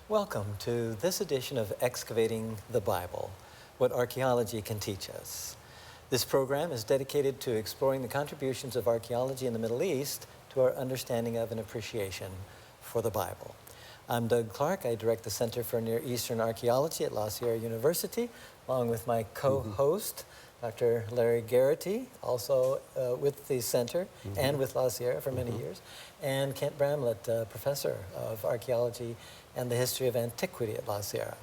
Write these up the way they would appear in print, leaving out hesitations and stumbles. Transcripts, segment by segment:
Welcome to this edition of Excavating the Bible, What Archaeology Can Teach Us. This program is dedicated to exploring the contributions of archaeology in the Middle East to our understanding of and appreciation for the Bible. I'm Doug Clark. I direct the Center for Near Eastern Archaeology at La Sierra University, along with my co-host, Dr. Larry Garrity, also with the center and with La Sierra for many years, and Kent Bramlett, professor of archaeology and the history of antiquity at La Sierra.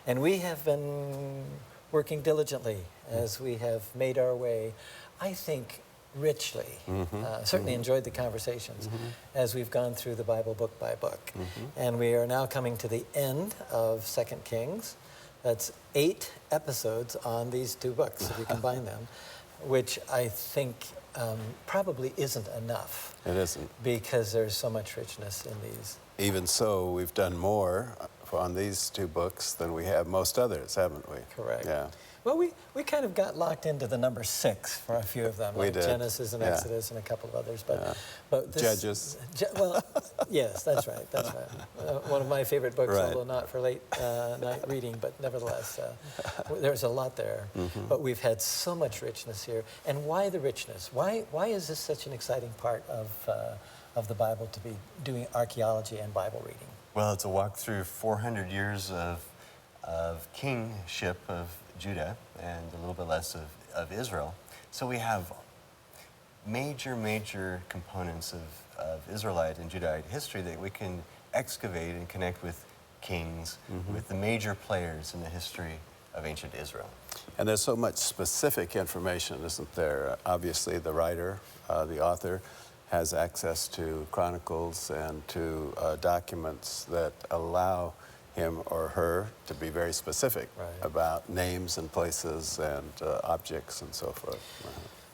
And we have been working diligently as we have made our way, I think, richly. Certainly enjoyed the conversations as we've gone through the Bible book by book. And we are now coming to the end of 2 Kings. That's 8 episodes on these 2 books, if you combine them, which I think probably isn't enough. It isn't. Because there's so much richness in these. Even so, we've done more on these 2 books than we have most others, haven't we? Correct. Yeah. Well, we kind of got locked into the number 6 for a few of them, We like did. Genesis and Exodus and a couple of others. But this, Judges. Well, yes, that's right. That's right. One of my favorite books, although not for late night reading, but nevertheless, there's a lot there. But we've had so much richness here. And why the richness? Why is this such an exciting part of the Bible to be doing archaeology and Bible reading? Well, it's a walk through 400 years of kingship of Judah and a little bit less of Israel. So we have major components of Israelite and Judahite history that we can excavate and connect with kings, with the major players in the history of ancient Israel. And there's so much specific information, isn't there? Obviously, the writer, the author, has access to chronicles and to documents that allow him or her to be very specific about names and places and objects and so forth.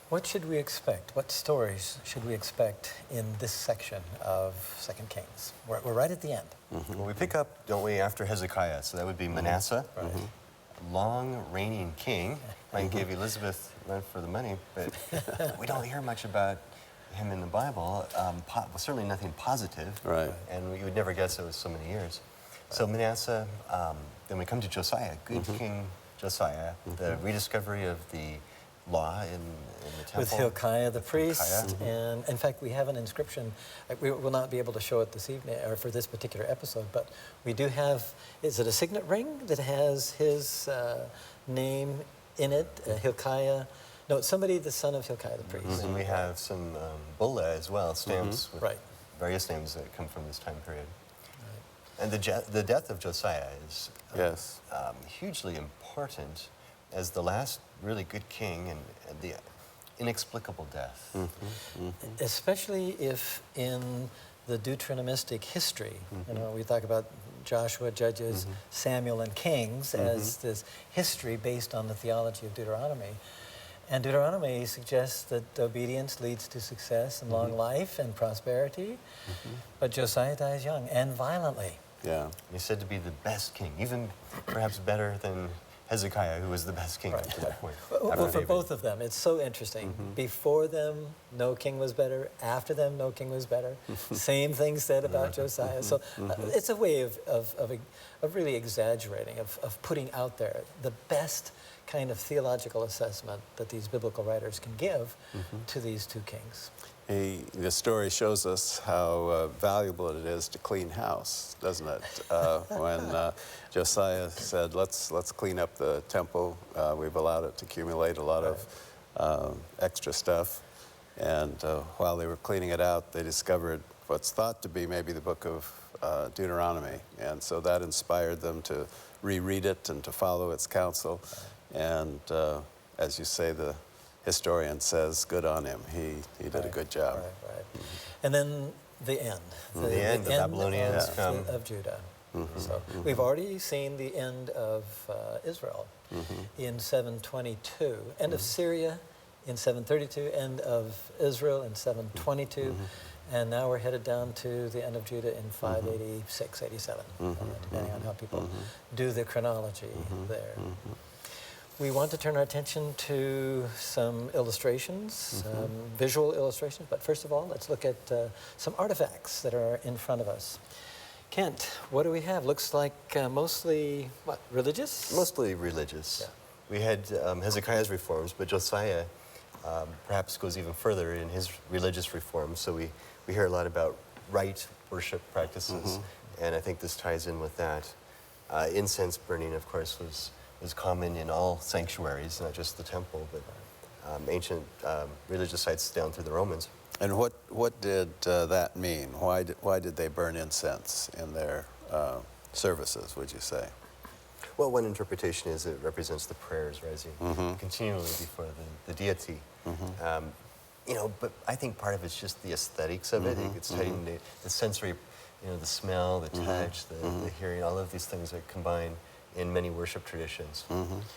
What should we expect? What stories should we expect in this section of 2 Kings? We're right at the end. Well, we pick up, don't we, after Hezekiah, so that would be Manasseh, long reigning king. Might give Elizabeth run for the money, but we don't hear much about him in the Bible. Certainly nothing positive, and we would never guess it was so many years. So Manasseh, then we come to Josiah, good King Josiah, the rediscovery of the law in the temple. With Hilkiah the priest, and in fact we have an inscription. We will not be able to show it this evening, or for this particular episode, but we do have, is it a signet ring that has his name in it, Hilkiah? No, it's somebody the son of Hilkiah the priest. And we have some bulla as well, stamps with Right. various names that come from this time period. And the death of Josiah is hugely important as the last really good king and the inexplicable death. Especially if in the Deuteronomistic history, you know, we talk about Joshua, Judges, Samuel, and Kings as this history based on the theology of Deuteronomy. And Deuteronomy suggests that obedience leads to success and long life and prosperity. But Josiah dies young and violently. Yeah. He's said to be the best king, even perhaps better than Hezekiah, who was the best king to that point. Well, for both of them, it's so interesting. Before them, no king was better. After them, no king was better. Same thing said about Josiah. So it's a way of really exaggerating, of putting out there the best kind of theological assessment that these biblical writers can give to these 2 kings. The story shows us how valuable it is to clean house, doesn't it? When Josiah said, let's clean up the temple, we've allowed it to accumulate a lot of extra stuff. And while they were cleaning it out, they discovered what's thought to be maybe the book of Deuteronomy. And so that inspired them to reread it and to follow its counsel. And as you say, the historian says, good on him. He did a good job. And then the end. The end, the Babylonians come. Of Judah. So we've already seen the end of Israel in 722, end of Syria in 732, end of Israel in 722, and now we're headed down to the end of Judah in 586, 87, depending on how people do the chronology there. We want to turn our attention to some illustrations, visual illustrations, but first of all, let's look at some artifacts that are in front of us. Kent, what do we have? Looks like mostly, what, religious? Mostly religious. Yeah. We had Hezekiah's reforms, but Josiah perhaps goes even further in his religious reforms. So we hear a lot about rite worship practices, and I think this ties in with that. Incense burning, of course, was common in all sanctuaries, not just the temple, but ancient religious sites down through the Romans. And what did that mean? Why did they burn incense in their services, would you say? Well, one interpretation is it represents the prayers rising continually before the deity. You know, but I think part of it's just the aesthetics of it. It's taking the sensory, you know, the smell, the touch, the hearing, all of these things are combined in many worship traditions.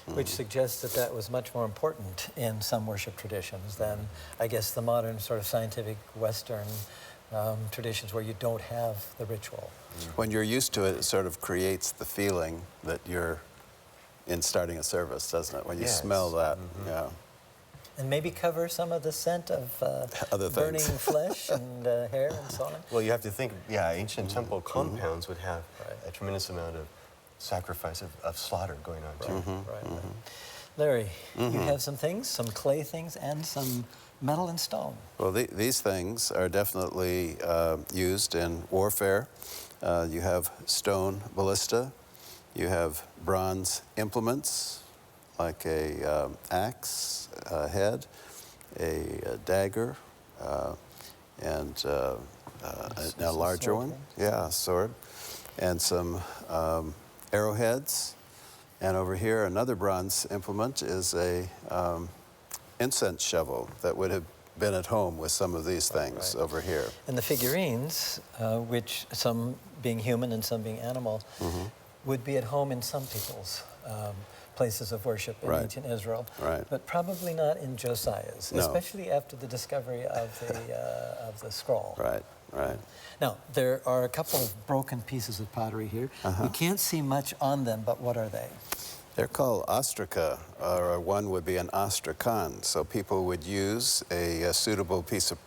Which suggests that that was much more important in some worship traditions than, I guess, the modern sort of scientific Western traditions where you don't have the ritual. When you're used to it, it sort of creates the feeling that you're in starting a service, doesn't it? When you smell that, yeah. And maybe cover some of the scent of Other burning things. flesh and hair and so on. Well, you have to think, ancient temple compounds would have a tremendous amount of sacrifice of slaughter going on too. Right. Larry, you have some things, some clay things, and some metal and stone. Well, these things are definitely used in warfare. You have stone ballista. You have bronze implements, like a axe head, a dagger, and a larger one. Yeah, a sword. And some arrowheads. And over here, another bronze implement is a incense shovel that would have been at home with some of these things over here. And the figurines, which some being human and some being animal, would be at home in some people's places of worship in ancient Israel, but probably not in Josiah's, especially after the discovery of the scroll. Right. Now, there are a couple of broken pieces of pottery here. We can't see much on them, but what are they? They're called ostraca, or one would be an ostracan. So people would use a suitable piece of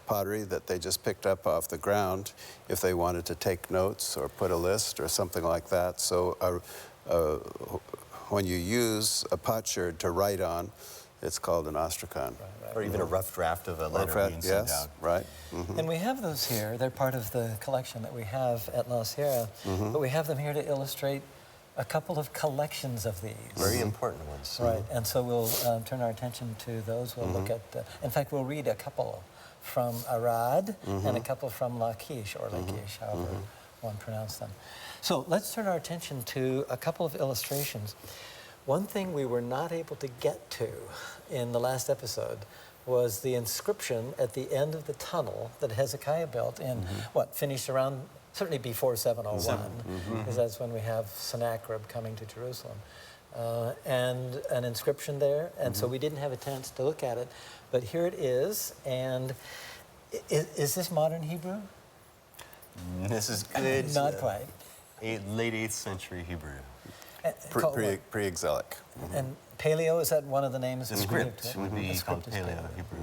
pottery that they just picked up off the ground if they wanted to take notes or put a list or something like that. So when you use a potsherd to write on, it's called an ostracan. Or even a rough draft of a letter being sent out. Right. And we have those here. They're part of the collection that we have at La Sierra, but we have them here to illustrate a couple of collections of these. Very important ones. Right, and so we'll turn our attention to those. We'll look at, in fact, we'll read a couple from Arad and a couple from Lachish, or Lachish, however one pronounced them. So let's turn our attention to a couple of illustrations. One thing we were not able to get to in the last episode was the inscription at the end of the tunnel that Hezekiah built in, finished around, certainly before 701, because that's when we have Sennacherib coming to Jerusalem. And an inscription there, and so we didn't have a chance to look at it, but here it is. And is this modern Hebrew? This is good. Not quite. Late 8th century Hebrew. Pre-exilic. And Paleo, is that one of the names? The script would be called Paleo Hebrew.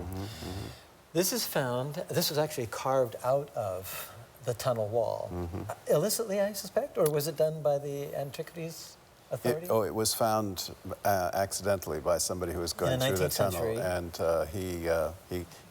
This is found, this was actually carved out of the tunnel wall. Illicitly, I suspect, or was it done by the Antiquities Authority? It was found accidentally by somebody who was going through the tunnel, and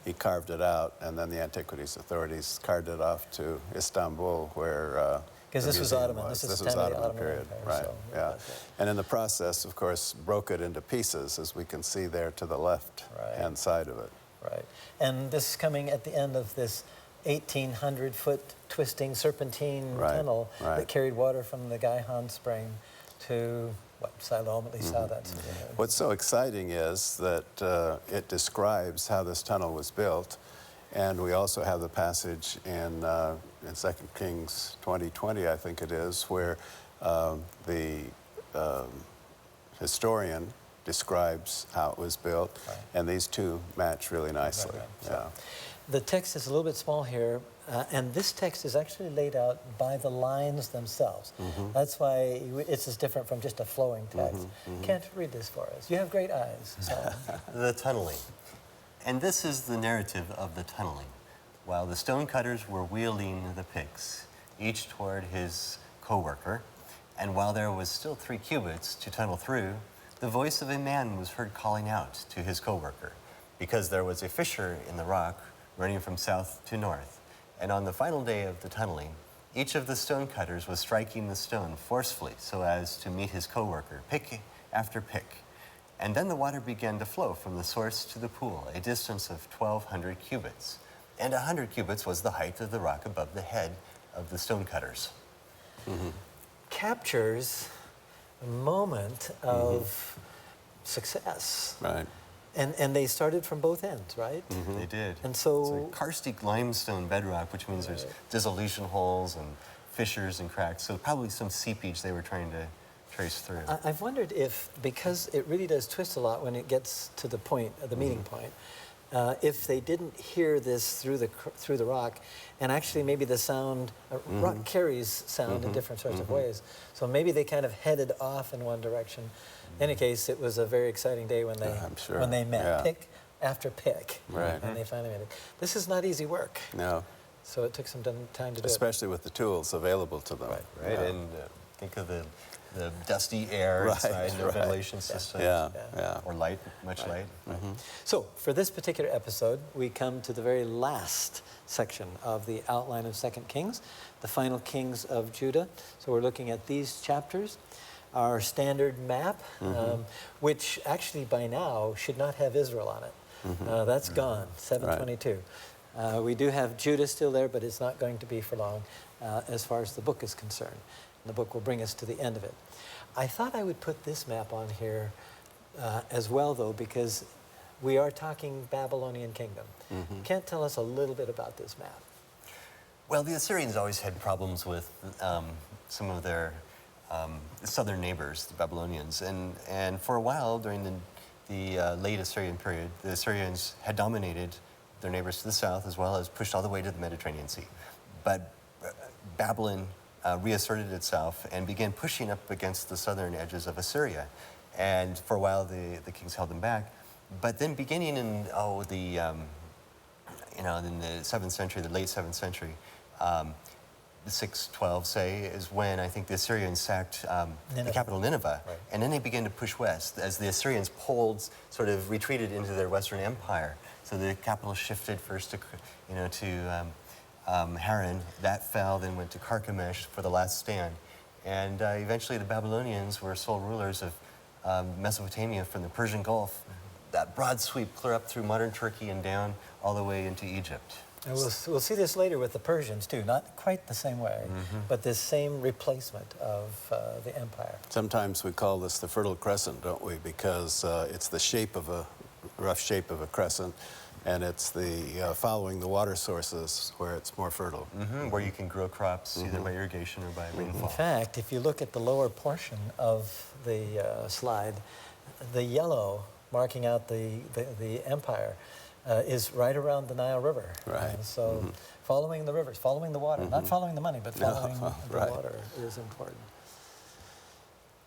he carved it out, and then the Antiquities Authorities carted it off to Istanbul, where because this was Ottoman. This was was Ottoman period, Empire, right? so Yeah, and in the process, of course, broke it into pieces, as we can see there to the left-hand side of it. Right, and this is coming at the end of this 1,800-foot twisting serpentine tunnel that carried water from the Gihon Spring to Siloam, at least how that's. What's so exciting is that it describes how this tunnel was built, and we also have the passage in 2 Kings 20:20, I think it is, where the historian describes how it was built, and these two match really nicely. The text is a little bit small here, and this text is actually laid out by the lines themselves. That's why it's as different from just a flowing text. Can't read this for us. You have great eyes. So. The tunneling. And this is the narrative of the tunneling. While the stonecutters were wielding the picks, each toward his co-worker. And while there was still 3 cubits to tunnel through, the voice of a man was heard calling out to his co-worker, because there was a fissure in the rock running from south to north. And on the final day of the tunneling, each of the stonecutters was striking the stone forcefully so as to meet his co-worker, pick after pick. And then the water began to flow from the source to the pool, a distance of 1,200 cubits. And 100 cubits was the height of the rock above the head of the stonecutters. Captures a moment of success. Right. And they started from both ends, right? They did. And It's so, like karstic limestone bedrock, which means there's dissolution holes and fissures and cracks. So probably some seepage they were trying to trace through. I've wondered if, because it really does twist a lot when it gets to the point, the meeting point, if they didn't hear this through the rock, and actually maybe the sound, rock carries sound in different sorts of ways. So maybe they kind of headed off in one direction. In any case, it was a very exciting day when they I'm sure. when they met, Yeah. pick after pick, Right. and they finally made it. This is not easy work, No, so it took some time to do especially with the tools available to them. Right, Yeah. and think of the dusty air Right, inside, no right. ventilation systems. Yeah, yeah. Or light, much light. it. So for this particular episode, we come to the very last section of the outline of 2 Kings, the final kings of Judah. So we're looking at these chapters. Our standard map, which actually by now should not have Israel on it. That's gone, 722. We do have Judah still there, but it's not going to be for long as far as the book is concerned. The book will bring us to the end of it. I thought I would put this map on here as well, though, because we are talking Babylonian kingdom. Can't tell us a little bit about this map? Well, the Assyrians always had problems with some of their southern neighbors, the Babylonians. And for a while, during the late Assyrian period, the Assyrians had dominated their neighbors to the south, as well as pushed all the way to the Mediterranean Sea. But Babylon reasserted itself and began pushing up against the southern edges of Assyria. And for a while, the kings held them back. But then beginning in in the 7th century, the late 7th century, the 612, say, is when I think the Assyrians sacked the capital Nineveh. Right. And then they began to push west as the Assyrians sort of retreated into their western empire. So the capital shifted first to Haran. That fell, then went to Carchemish for the last stand. And eventually the Babylonians were sole rulers of Mesopotamia from the Persian Gulf. That broad sweep clear up through modern Turkey and down all the way into Egypt. And we'll see this later with the Persians, too. Not quite the same way, but this same replacement of the empire. Sometimes we call this the Fertile Crescent, don't we? Because it's the rough shape of a crescent, and it's the following the water sources where it's more fertile. Where you can grow crops either by irrigation or by rainfall. In fact, if you look at the lower portion of the slide, the yellow marking out the empire is right around the Nile River. Right. So following the rivers, following the water, not following the money, but following right. the water is important.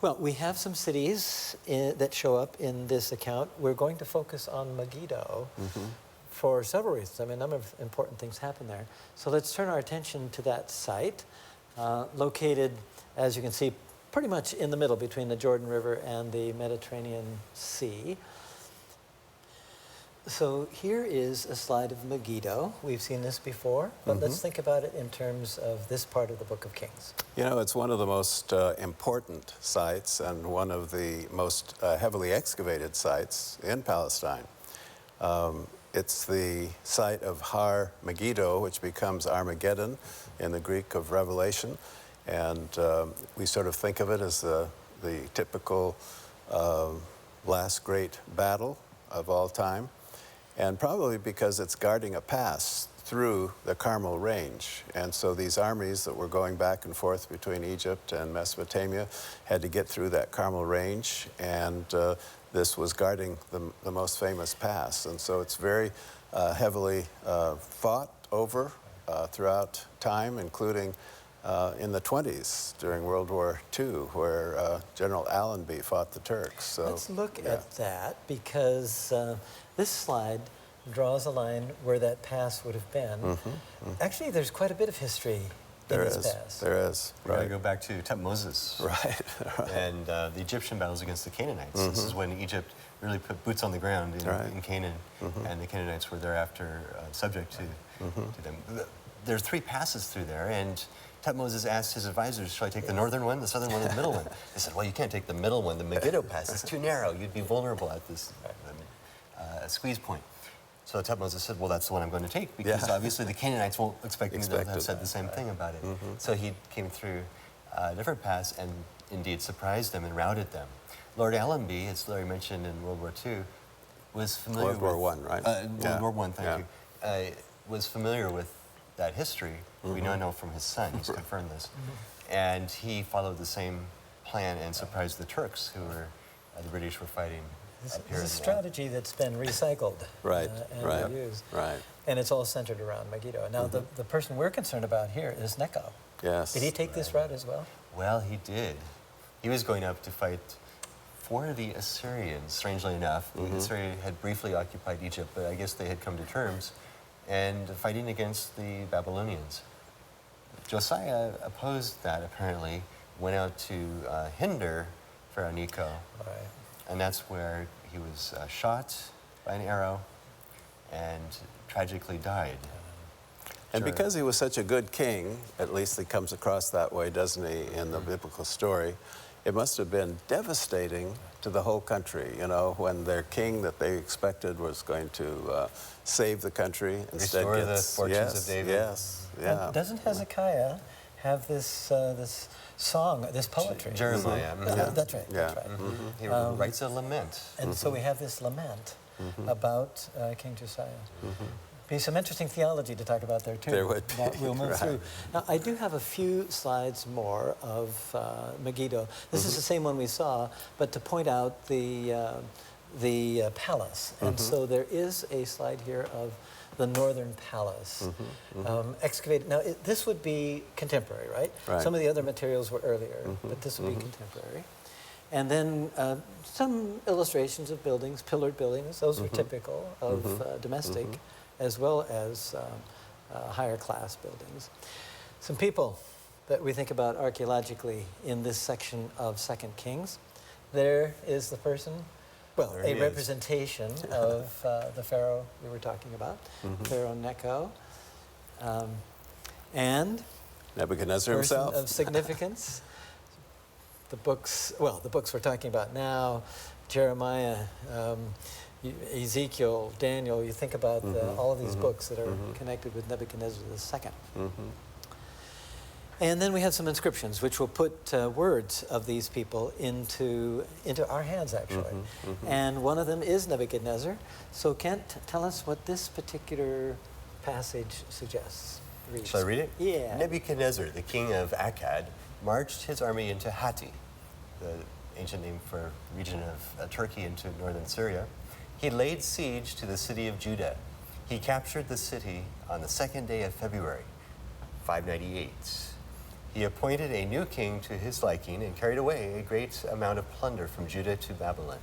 Well, we have some cities that show up in this account. We're going to focus on Megiddo for several reasons. I mean, a number of important things happen there. So let's turn our attention to that site, located, as you can see, pretty much in the middle between the Jordan River and the Mediterranean Sea. So here is a slide of Megiddo. We've seen this before, but let's think about it in terms of this part of the Book of Kings. You know, it's one of the most important sites and one of the most heavily excavated sites in Palestine. It's the site of Har Megiddo, which becomes Armageddon in the Greek of Revelation. And we sort of think of it as the typical last great battle of all time. And probably because it's guarding a pass through the Carmel Range. And so these armies that were going back and forth between Egypt and Mesopotamia had to get through that Carmel Range, and this was guarding the most famous pass. And so it's very heavily fought over throughout time, including in the 20s during World War II, where General Allenby fought the Turks. So, Let's look at that, because this slide draws a line where that pass would have been. Actually, there's quite a bit of history There this is. past. There is. We're going Right. to go back to Tutmosis. Right. And the Egyptian battles against the Canaanites. This is when Egypt really put boots on the ground in Canaan, and the Canaanites were thereafter subject to them. There are 3 passes through there, and Tutmosis asked his advisors, shall I take the northern one, the southern one, or the middle one? They said, well, you can't take the middle one. The Megiddo Pass is too narrow. You'd be vulnerable at this squeeze point. So Tutmosis said, well, that's the one I'm going to take, because obviously the Canaanites won't expect me to have said the same thing about it. So he came through a different pass and indeed surprised them and routed them. Lord Allenby, as Larry mentioned in World War II, was familiar World War I, right? World War I, thank you. Was familiar with that history. We now know from his son, he's confirmed this. And he followed the same plan and surprised the Turks, who were, the British were fighting up here. It's a strategy that's been recycled and reused. Right. And it's all centered around Megiddo. Now, the person we're concerned about here is Necho. Yes. Did he take this route as well? Well, he did. He was going up to fight for the Assyrians, strangely enough. Assyria had briefly occupied Egypt, but I guess they had come to terms, and fighting against the Babylonians. Josiah opposed that, apparently, went out to hinder Pharaoh Necho. Right. And that's where he was shot by an arrow and tragically died. And because he was such a good king, at least he comes across that way, doesn't he, in the biblical story, it must have been devastating to the whole country, you know, when their king that they expected was going to save the country instead Restore gets... the fortunes of David. Yes, yeah. And doesn't Hezekiah have this this song, this poetry? Jeremiah. That's right. Yeah. That's right. He writes a lament. And so we have this lament about King Josiah. Be some interesting theology to talk about there too. There would be. That we'll move through. Now, I do have a few slides more of Megiddo. This is the same one we saw, but to point out the palace. And so there is a slide here of the northern palace, excavated. Now, this would be contemporary, right? Some of the other materials were earlier, but this would be contemporary. And then some illustrations of buildings, pillared buildings. Those were typical of domestic, as well as higher class buildings. Some people that we think about archaeologically in this section of 2 Kings. There is the person, well, a representation of the Pharaoh we were talking about, Pharaoh Necho, and Nebuchadnezzar person himself. of significance. The books, well, the books we're talking about now, Jeremiah, Ezekiel, Daniel, you think about all of these books that are connected with Nebuchadnezzar II. And then we have some inscriptions which will put words of these people into our hands, actually. And one of them is Nebuchadnezzar. So Kent, tell us what this particular passage suggests. Reads. Shall I read it? Yeah. Nebuchadnezzar, the king of Akkad, marched his army into Hatti, the ancient name for a region of Turkey into northern Syria. He laid siege to the city of Judah. He captured the city on the 2nd day of February, 598. He appointed a new king to his liking and carried away a great amount of plunder from Judah to Babylon.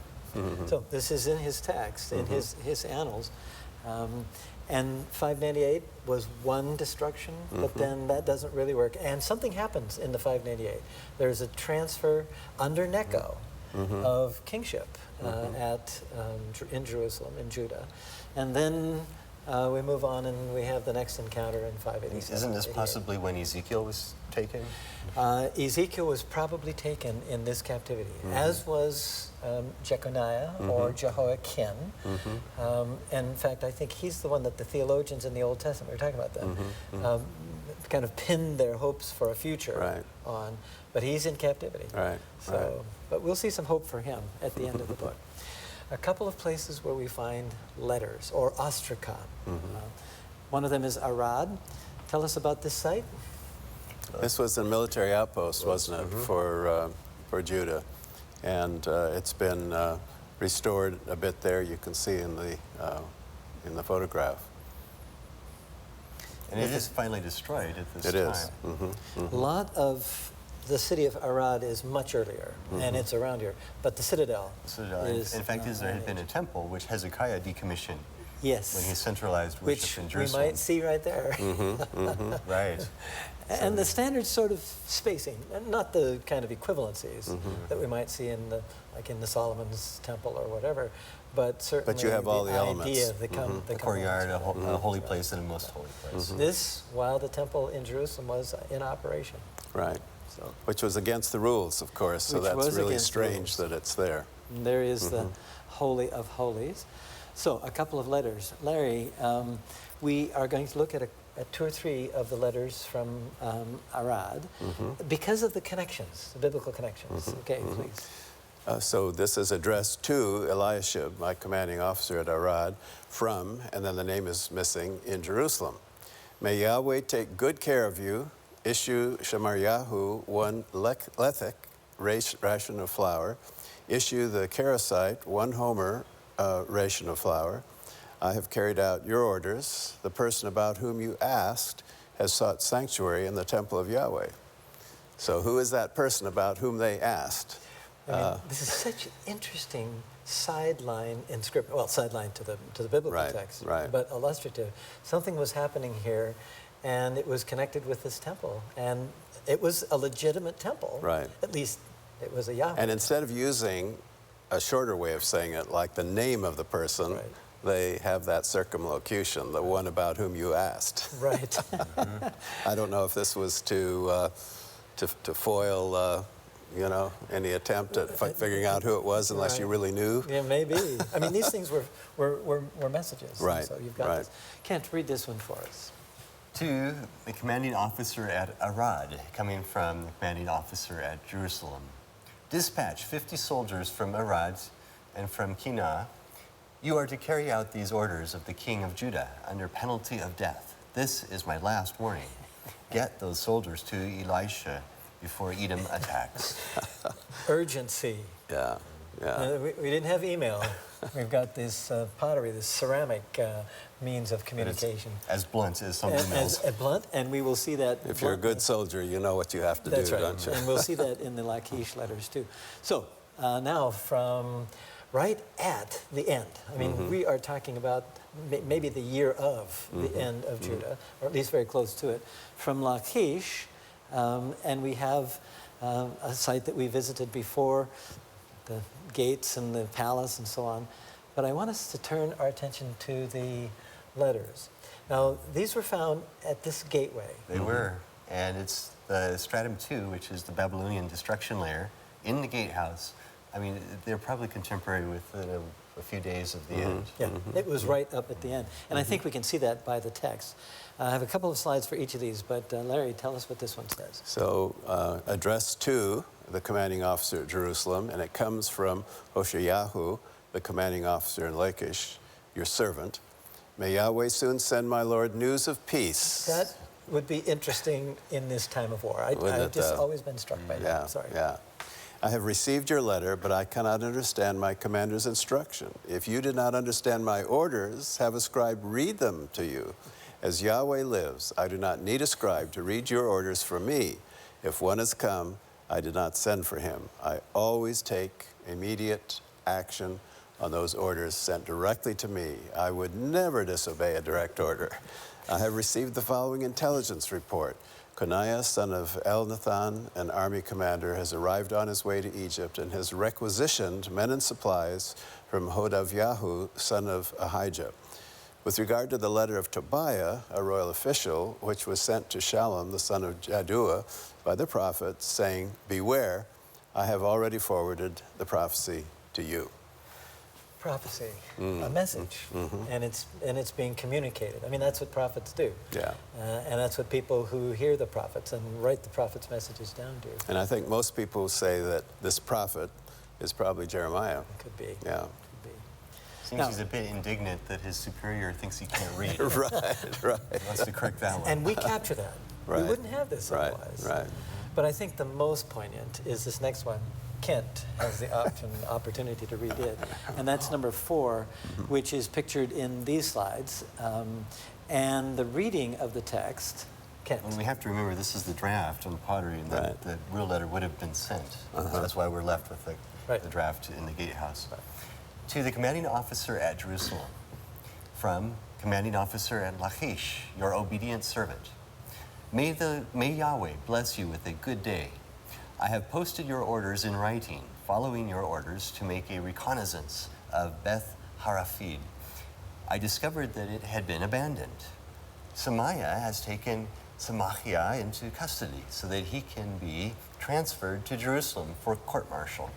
So this is in his text, in his annals. And 598 was one destruction, but then that doesn't really work. And something happens in the 598. There's a transfer under Necho of kingship in Jerusalem, in Judah. And then we move on and we have the next encounter in 587. Isn't this possibly when Ezekiel was taken? Ezekiel was probably taken in this captivity, as was Jeconiah or Jehoiakim. And in fact, I think he's the one that the theologians in the Old Testament, we were talking about that, kind of pinned their hopes for a future on. But he's in captivity. But we'll see some hope for him at the end of the book. A couple of places where we find letters, or ostraca. One of them is Arad. Tell us about this site. This was a military outpost, wasn't it, for Judah, and it's been restored a bit there. You can see in the photograph. And it is finally destroyed at this time. It is. A lot of the city of Arad is much earlier, and it's around here. But the citadel is... In fact, there had been a temple which Hezekiah decommissioned Yes. When he centralized worship Which in we Jerusalem. might see right there. Right. And the standard sort of spacing, and not the kind of equivalencies that we might see in the, like in the Solomon's temple or whatever, but certainly you have all the idea elements. that come, The courtyard, a holy place and a most holy place. This, while the temple in Jerusalem was in operation. Right. So Which was against the rules, of course, so Which that's was really against the strange rules. that it's there. there is the Holy of Holies. So a couple of letters. Larry, we are going to look at two or three of the letters from Arad because of the connections, the biblical connections. Okay, please. So this is addressed to Eliashib, my commanding officer at Arad, from, and then the name is missing, in Jerusalem. May Yahweh take good care of you. Issue Shemaryahu 1 lethek, ration of flour. Issue the Kerosite 1 homer, ration of flour. I have carried out your orders. The person about whom you asked has sought sanctuary in the temple of Yahweh. So who is that person about whom they asked? I mean, this is such an interesting sideline in script. Well, sideline to the biblical Right, text, right. but illustrative. Something was happening here, and it was connected with this temple, and it was a legitimate temple. Right. At least it was a Yahweh. And instead of using a shorter way of saying it, like the name of the person, Right. they have that circumlocution, the one about whom you asked. Right. I don't know if this was to foil, you know, any attempt at figuring out who it was, unless you Right. really knew. Yeah, maybe. I mean, these things were messages. Right, So you've got right. this. Kent, read this one for us. To the commanding officer at Arad, coming from the commanding officer at Jerusalem. Dispatch 50 soldiers from Arad and from Kinah. You are to carry out these orders of the king of Judah under penalty of death. This is my last warning. Get those soldiers to Elisha before Edom attacks. Urgency. Yeah, yeah. We didn't have email. We've got this pottery, this ceramic means of communication. As blunt as some emails. As blunt, and we will see that. If you're a good soldier, you know what you have to That's do, right. don't you? And we'll see that in the Lachish letters too. So now from right at the end, I mean, we are talking about maybe the year of the end of Judah, or at least very close to it, from Lachish, and we have a site that we visited before, the gates and the palace and so on. But I want us to turn our attention to the letters. Now, these were found at this gateway. They were. And it's the stratum 2, which is the Babylonian destruction layer, in the gatehouse. I mean, they're probably contemporary with a few days of the end. Yeah, it was right up at the end. And I think we can see that by the text. I have a couple of slides for each of these, but Larry, tell us what this one says. So, addressed to the commanding officer at Jerusalem, and it comes from Hosheyahu, the commanding officer in Lachish, your servant. May Yahweh soon send my Lord news of peace. That would be interesting in this time of war. I've just always been struck by that. Yeah, Sorry. yeah. I have received your letter, but I cannot understand my commander's instruction. If you did not understand my orders, have a scribe read them to you. As Yahweh lives, I do not need a scribe to read your orders for me. If one has come, I did not send for him. I always take immediate action on those orders sent directly to me. I would never disobey a direct order. I have received the following intelligence report. Coniah, son of Elnathan, an army commander, has arrived on his way to Egypt and has requisitioned men and supplies from Hodavyahu, son of Ahijah. With regard to the letter of Tobiah, a royal official, which was sent to Shallum, the son of Jaddua, by the prophet, saying, beware, I have already forwarded the prophecy to you. Prophecy, a message, and it's being communicated. I mean, that's what prophets do. Yeah. And that's what people who hear the prophets and write the prophets' messages down do. And I think most people say that this prophet is probably Jeremiah. Could be. Yeah. Could be. Seems Now- he's a bit indignant that his superior thinks he can't read. Right, right. He wants to correct that one. And we capture that. Right. We wouldn't have this Right, otherwise. right. But I think the most poignant is this next one. Kent has the opportunity to read it. And that's number 4, which is pictured in these slides. And the reading of the text, Kent. And we have to remember this is the draft on the pottery, and Right. the real letter would have been sent. So that's why we're left with Right. the draft in the gatehouse. To the commanding officer at Jerusalem, From Commanding Officer at Lachish, your obedient servant. May Yahweh bless you with a good day. I have posted your orders in writing, following your orders to make a reconnaissance of Beth Harafid. I discovered that it had been abandoned. Samaiah has taken Samachia into custody so that he can be transferred to Jerusalem for court-martial.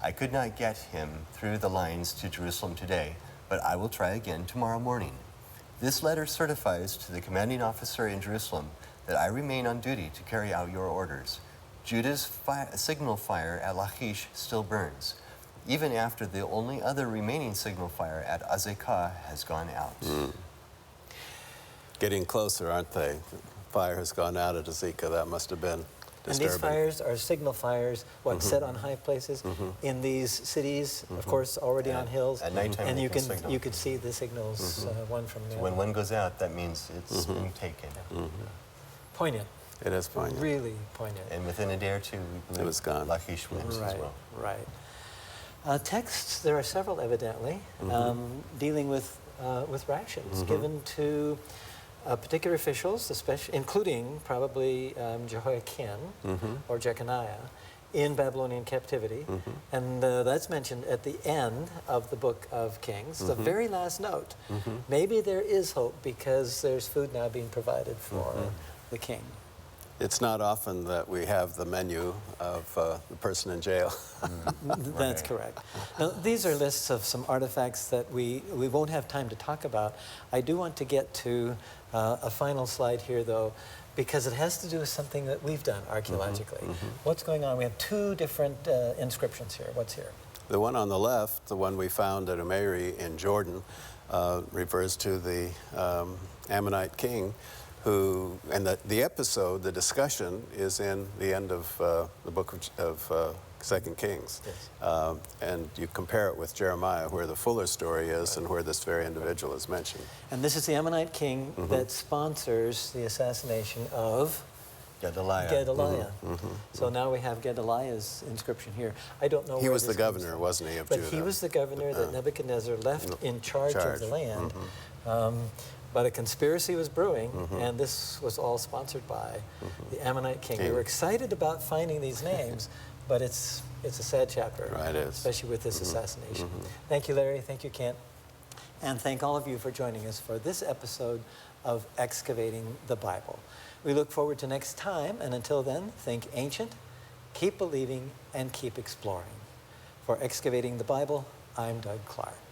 I could not get him through the lines to Jerusalem today, but I will try again tomorrow morning. This letter certifies to the commanding officer in Jerusalem that I remain on duty to carry out your orders. Judah's signal fire at Lachish still burns, even after the only other remaining signal fire at Azekah has gone out. Getting closer, aren't they? Fire has gone out at Azekah. That must have been disturbing. And these fires are signal fires, set on high places in these cities, of course, already on hills. At nighttime, and signal. you could see the signals, one from the So other. when one goes out, that means it's been taken. Poignant. It is poignant. Really poignant. And within a day or two, we believe was gone. Lachish wins as well. Right. Texts, there are several evidently, dealing with rations given to particular officials, especially, including probably Jehoiakim or Jeconiah in Babylonian captivity. And that's mentioned at the end of the book of Kings, the very last note. Maybe there is hope because there's food now being provided for the king. It's not often that we have the menu of the person in jail. That's correct. Now, these are lists of some artifacts that we won't have time to talk about. I do want to get to a final slide here, though, because it has to do with something that we've done archaeologically. What's going on? We have two different inscriptions here. What's here? The one on the left, the one we found at Umeiri in Jordan, refers to the Ammonite king who, and the episode, the discussion, is in the end of the book of 2 Kings. Yes. And you compare it with Jeremiah, where the fuller story is and where this very individual is mentioned. And this is the Ammonite king that sponsors the assassination of Gedaliah. So now we have Gedaliah's inscription here. I don't know He where was the this comes governor, from. wasn't he, of But Judah? he was the governor that Nebuchadnezzar left in charge of the land. But a conspiracy was brewing, and this was all sponsored by the Ammonite king. We were excited about finding these names, but it's a sad chapter, Right, it is. especially with this assassination. Thank you, Larry. Thank you, Kent. And thank all of you for joining us for this episode of Excavating the Bible. We look forward to next time, and until then, think ancient, keep believing, and keep exploring. For Excavating the Bible, I'm Doug Clark.